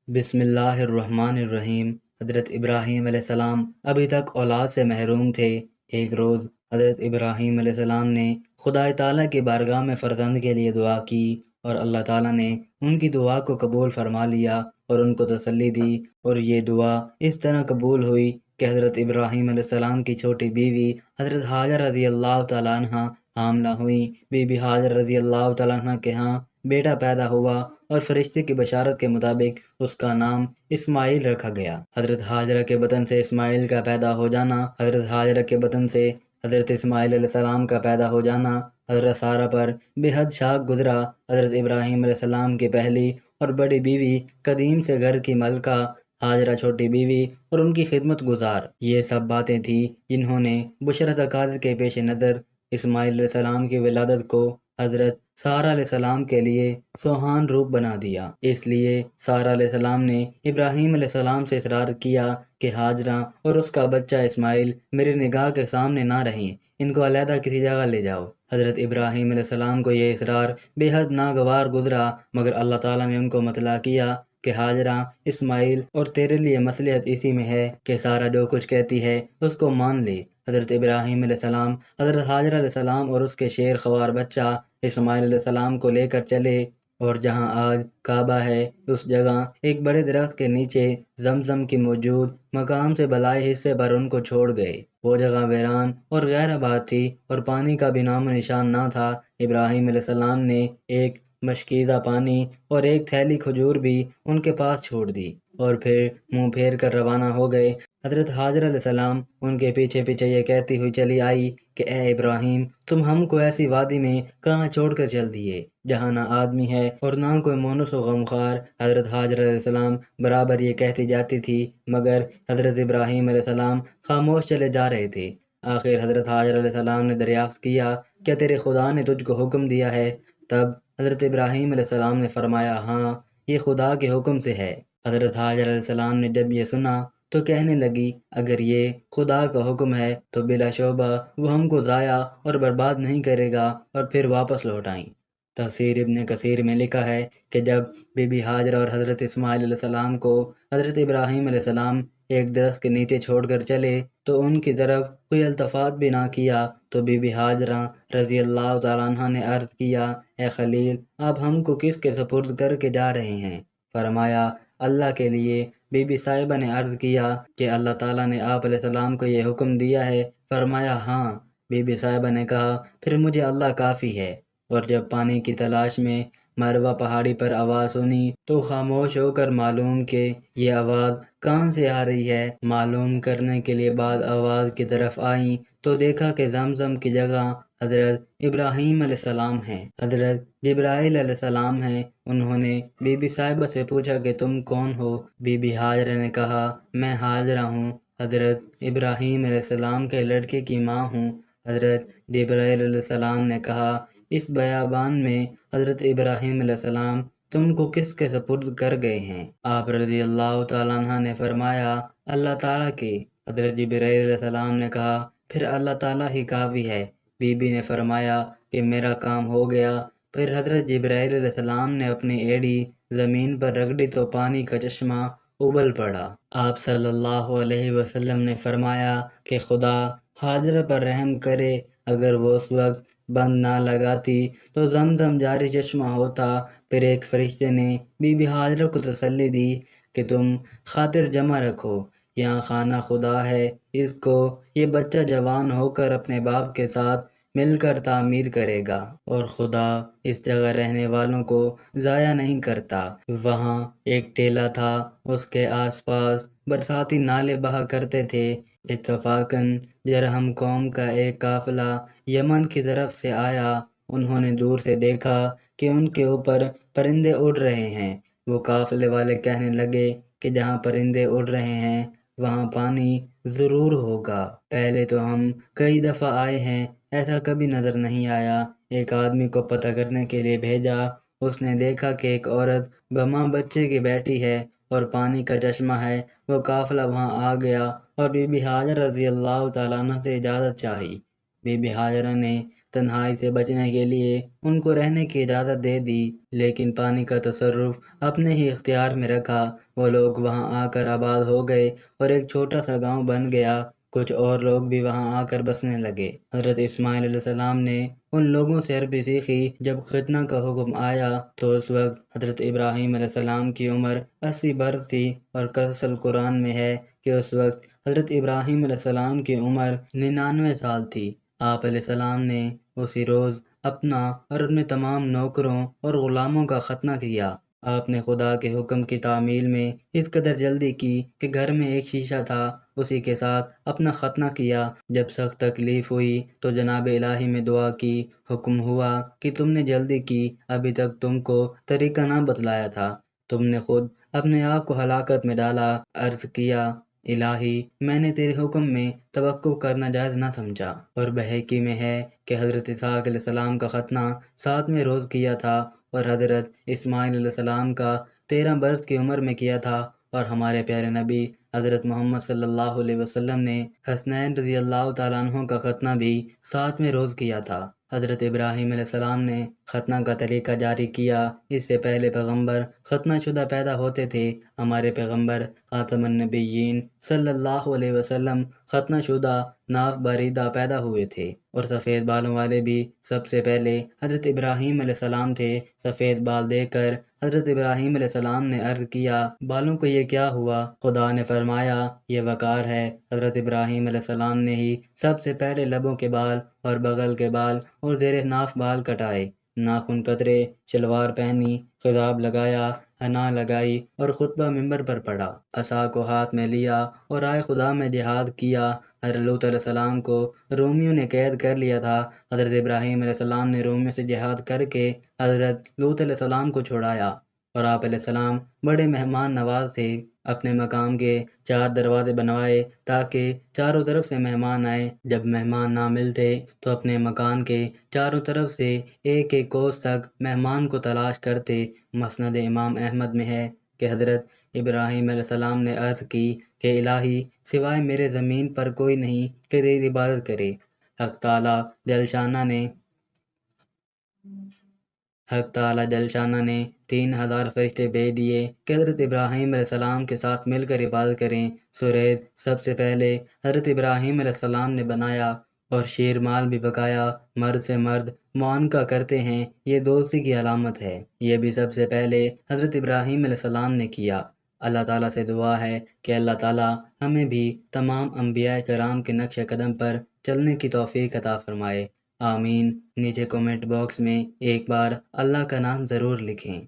بسم اللہ الرحمن الرحیم۔ حضرت ابراہیم علیہ السلام ابھی تک اولاد سے محروم تھے۔ ایک روز حضرت ابراہیم علیہ السلام نے خدا تعالیٰ کی بارگاہ میں فرزند کے لیے دعا کی، اور اللہ تعالیٰ نے ان کی دعا کو قبول فرما لیا اور ان کو تسلی دی، اور یہ دعا اس طرح قبول ہوئی کہ حضرت ابراہیم علیہ السلام کی چھوٹی بیوی حضرت حاجر رضی اللہ تعالیٰ عنہ حاملہ ہوئیں۔ بی بی حاجر رضی اللہ تعالیٰ عنہ کے ہاں بیٹا پیدا ہوا، اور فرشتے کی بشارت کے مطابق اس کا نام اسماعیل رکھا گیا۔ حضرت حاجرہ کے بطن سے اسماعیل کا پیدا ہو جانا، حضرت حاجرہ کے بطن سے حضرت اسماعیل علیہ السلام کا پیدا ہو جانا حضرت سارہ پر بے حد شاق گزرا۔ حضرت ابراہیم علیہ السلام کی پہلی اور بڑی بیوی، قدیم سے گھر کی ملکہ حاجرہ چھوٹی بیوی اور ان کی خدمت گزار، یہ سب باتیں تھیں جنہوں نے بشرت عقادت کے پیش نظر اسماعیل علیہ السلام کی ولادت کو حضرت سارہ علیہ السلام کے لیے سوہان روپ بنا دیا۔ اس لیے سارہ علیہ السلام نے ابراہیم علیہ السلام سے اصرار کیا کہ حاجرہ اور اس کا بچہ اسماعیل میری نگاہ کے سامنے نہ رہیں، ان کو علیحدہ کسی جگہ لے جاؤ۔ حضرت ابراہیم علیہ السلام کو یہ اصرار بے حد ناگوار گزرا، مگر اللہ تعالیٰ نے ان کو مطلع کیا کہ حاجرہ، اسماعیل اور تیرے لیے مصلحت اسی میں ہے کہ سارہ جو کچھ کہتی ہے اس کو مان لے۔ حضرت ابراہیم علیہ السلام حضرت حاجرہ علیہ السلام اور اس کے شیر خوار بچہ اسماعیل علیہ السلام کو لے کر چلے، اور جہاں آج کعبہ ہے اس جگہ ایک بڑے درخت کے نیچے زمزم کی موجود مقام سے بالائی حصے پر ان کو چھوڑ گئے۔ وہ جگہ ویران اور غیر آباد تھی اور پانی کا بھی نام و نشان نہ تھا۔ ابراہیم علیہ السلام نے ایک مشکیزہ پانی اور ایک تھیلی کھجور بھی ان کے پاس چھوڑ دی، اور پھر منہ پھیر کر روانہ ہو گئے۔ حضرت حاجرہ علیہ السلام ان کے پیچھے پیچھے یہ کہتی ہوئی چلی آئی کہ اے ابراہیم، تم ہم کو ایسی وادی میں کہاں چھوڑ کر چل دیے جہاں نہ آدمی ہے اور نہ کوئی مونس و غمخوار۔ حضرت حاجرہ علیہ السلام برابر یہ کہتی جاتی تھی، مگر حضرت ابراہیم علیہ السلام خاموش چلے جا رہے تھے۔ آخر حضرت حاجرہ علیہ السلام نے دریافت کیا، کیا تیرے خدا نے تجھ کو حکم دیا ہے؟ تب حضرت ابراہیم علیہ السلام نے فرمایا، ہاں، یہ خدا کے حکم سے ہے۔ حضرت حاجرہ علیہ السلام نے جب یہ سنا تو کہنے لگی، اگر یہ خدا کا حکم ہے تو بلا شبہ وہ ہم کو ضائع اور برباد نہیں کرے گا، اور پھر واپس لوٹ آئیں۔ تفسیر ابن کثیر میں لکھا ہے کہ جب بی بی حاجرہ اور حضرت اسماعیل علیہ السلام کو حضرت ابراہیم علیہ السلام ایک درخت کے نیچے چھوڑ کر چلے تو ان کی طرف کوئی التفات بھی نہ کیا، تو بی بی حاجرہ رضی اللہ تعالیٰ عنہ نے عرض کیا، اے خلیل، آپ ہم کو کس کے سپرد کر کے جا رہے ہیں؟ فرمایا، اللہ کے لیے۔ بی بی صاحبہ نے عرض کیا کہ اللہ تعالیٰ نے آپ علیہ السلام کو یہ حکم دیا ہے؟ فرمایا، ہاں۔ بی بی صاحبہ نے کہا، پھر مجھے اللہ کافی ہے۔ اور جب پانی کی تلاش میں مروہ پہاڑی پر آواز سنی تو خاموش ہو کر معلوم کہ یہ آواز کہاں سے آ رہی ہے معلوم کرنے کے لیے بعد آواز کی طرف آئیں تو دیکھا کہ زمزم کی جگہ حضرت ابراہیم علیہ السلام ہیں، حضرت جبرائیل علیہ السلام ہیں۔ انہوں نے بی بی صاحبہ سے پوچھا کہ تم کون ہو؟ بی بی حاجرہ نے کہا، میں حاجرہ ہوں، حضرت ابراہیم علیہ السلام کے لڑکے کی ماں ہوں۔ حضرت جبرائیل علیہ السلام نے کہا، اس بیابان میں حضرت ابراہیم علیہ السلام تم کو کس کے سپرد کر گئے ہیں؟ آپ رضی اللہ تعالیٰ عنہ نے فرمایا، اللہ تعالیٰ کے۔ حضرت جبرائیل علیہ السلام نے کہا، پھر اللہ تعالیٰ ہی کافی ہے۔ بی بی نے فرمایا کہ میرا کام ہو گیا۔ پھر حضرت جبرائیل علیہ السلام نے اپنی ایڑی زمین پر رگڑی تو پانی کا چشمہ ابل پڑا۔ آپ صلی اللہ علیہ وسلم نے فرمایا کہ خدا حاجرہ پر رحم کرے، اگر وہ اس وقت بند نہ لگاتی تو زمزم جاری چشمہ ہوتا۔ پھر ایک فرشتے نے بی بی حاجرہ کو تسلی دی کہ تم خاطر جمع رکھو، یہاں خانہ خدا ہے، اس کو یہ بچہ جوان ہو کر اپنے باپ کے ساتھ مل کر تعمیر کرے گا، اور خدا اس جگہ رہنے والوں کو ضائع نہیں کرتا۔ وہاں ایک ٹیلہ تھا، اس کے آس پاس برساتی نالے بہا کرتے تھے۔ اتفاقاً جرہم قوم کا ایک قافلہ یمن کی طرف سے آیا۔ انہوں نے دور سے دیکھا کہ ان کے اوپر پرندے اڑ رہے ہیں۔ وہ قافلے والے کہنے لگے کہ جہاں پرندے اڑ رہے ہیں وہاں پانی ضرور ہوگا۔ پہلے تو ہم کئی دفعہ آئے ہیں، ایسا کبھی نظر نہیں آیا۔ ایک آدمی کو پتہ کرنے کے لیے بھیجا، اس نے دیکھا کہ ایک عورت بماں بچے کی بیٹھی ہے اور پانی کا چشمہ ہے۔ وہ قافلہ وہاں آ گیا اور بی بی حاجرہ رضی اللہ تعالیٰ عنہ سے اجازت چاہی۔ بی بی حاجرہ نے تنہائی سے بچنے کے لیے ان کو رہنے کی اجازت دے دی، لیکن پانی کا تصرف اپنے ہی اختیار میں رکھا۔ وہ لوگ وہاں آ کر آباد ہو گئے اور ایک چھوٹا سا گاؤں بن گیا۔ کچھ اور لوگ بھی وہاں آ کر بسنے لگے۔ حضرت اسماعیل علیہ السلام نے ان لوگوں سے عربی سیکھی۔ جب ختنہ کا حکم آیا تو اس وقت حضرت ابراہیم علیہ السلام کی عمر 80 برس تھی، اور قصص القرآن میں ہے کہ اس وقت حضرت ابراہیم علیہ السلام کی عمر 99 سال تھی۔ آپ علیہ السلام نے اسی روز اپنا اور اپنے تمام نوکروں اور غلاموں کا ختنہ کیا۔ آپ نے خدا کے حکم کی تعمیل میں اس قدر جلدی کی کہ گھر میں ایک شیشہ تھا، اسی کے ساتھ اپنا ختنہ کیا۔ جب سخت تکلیف ہوئی تو جناب الہی میں دعا کی۔ حکم ہوا کہ تم نے جلدی کی، ابھی تک تم کو طریقہ نہ بتلایا تھا، تم نے خود اپنے آپ کو ہلاکت میں ڈالا۔ عرض کیا، الہی میں نے تیرے حکم میں توقف کرنا جائز نہ سمجھا۔ اور بحقی میں ہے کہ حضرت اسحاق علیہ السلام کا ختنہ 7ویں روز کیا تھا، اور حضرت اسماعیل علیہ السلام کا 13 برس کی عمر میں کیا تھا، اور ہمارے پیارے نبی حضرت محمد صلی اللہ علیہ وسلم نے حسنین رضی اللہ تعالیٰ عنہ کا ختنہ بھی 7ویں روز کیا تھا۔ حضرت ابراہیم علیہ السلام نے ختنہ کا طریقہ جاری کیا۔ اس سے پہلے پیغمبر ختنہ شدہ پیدا ہوتے تھے۔ ہمارے پیغمبر خاتم النبیین صلی اللہ علیہ وسلم ختنہ شدہ ناف باریدہ پیدا ہوئے تھے، اور سفید بالوں والے بھی سب سے پہلے حضرت ابراہیم علیہ السلام تھے۔ سفید بال دیکھ کر حضرت ابراہیم علیہ السلام نے عرض کیا، بالوں کو یہ کیا ہوا؟ خدا نے فرمایا، یہ وقار ہے۔ حضرت ابراہیم علیہ السلام نے ہی سب سے پہلے لبوں کے بال اور بغل کے بال اور زیر ناف بال کٹائے، ناخن کترے، شلوار پہنی، خضاب لگایا، حنا لگائی اور خطبہ ممبر پر پڑھا۔ عصا کو ہاتھ میں لیا اور رائے خدا میں جہاد کیا۔ حضرت لوط علیہ السلام کو رومیوں نے قید کر لیا تھا۔ حضرت ابراہیم علیہ السلام نے رومیوں سے جہاد کر کے حضرت لوط علیہ السلام کو چھڑایا، اور آپ علیہ السلام بڑے مہمان نواز تھے۔ اپنے مقام کے 4 دروازے بنوائے تاکہ چاروں طرف سے مہمان آئیں۔ جب مہمان نہ ملتے تو اپنے مکان کے چاروں طرف سے ایک ایک کوس تک مہمان کو تلاش کرتے۔ مسند امام احمد میں ہے کہ حضرت ابراہیم علیہ السلام نے عرض کی کہ الہی سوائے میرے زمین پر کوئی نہیں کہ تیری عبادت کرے۔ حق تعالیٰ جل شانہ نے 3000 فرشتے بھیج دیے کہ حضرت ابراہیم علیہ السلام کے ساتھ مل کر عبادت کریں۔ سورید سب سے پہلے حضرت ابراہیم علیہ السلام نے بنایا، اور شیر مال بھی پکایا۔ مرد سے مرد معانقہ کرتے ہیں، یہ دوستی کی علامت ہے۔ یہ بھی سب سے پہلے حضرت ابراہیم علیہ السلام نے کیا۔ اللہ تعالیٰ سے دعا ہے کہ اللہ تعالیٰ ہمیں بھی تمام انبیاء کرام کے نقش قدم پر چلنے کی توفیق عطا فرمائے۔ آمین۔ نیچے کومنٹ باکس میں ایک بار اللہ کا نام ضرور لکھیں۔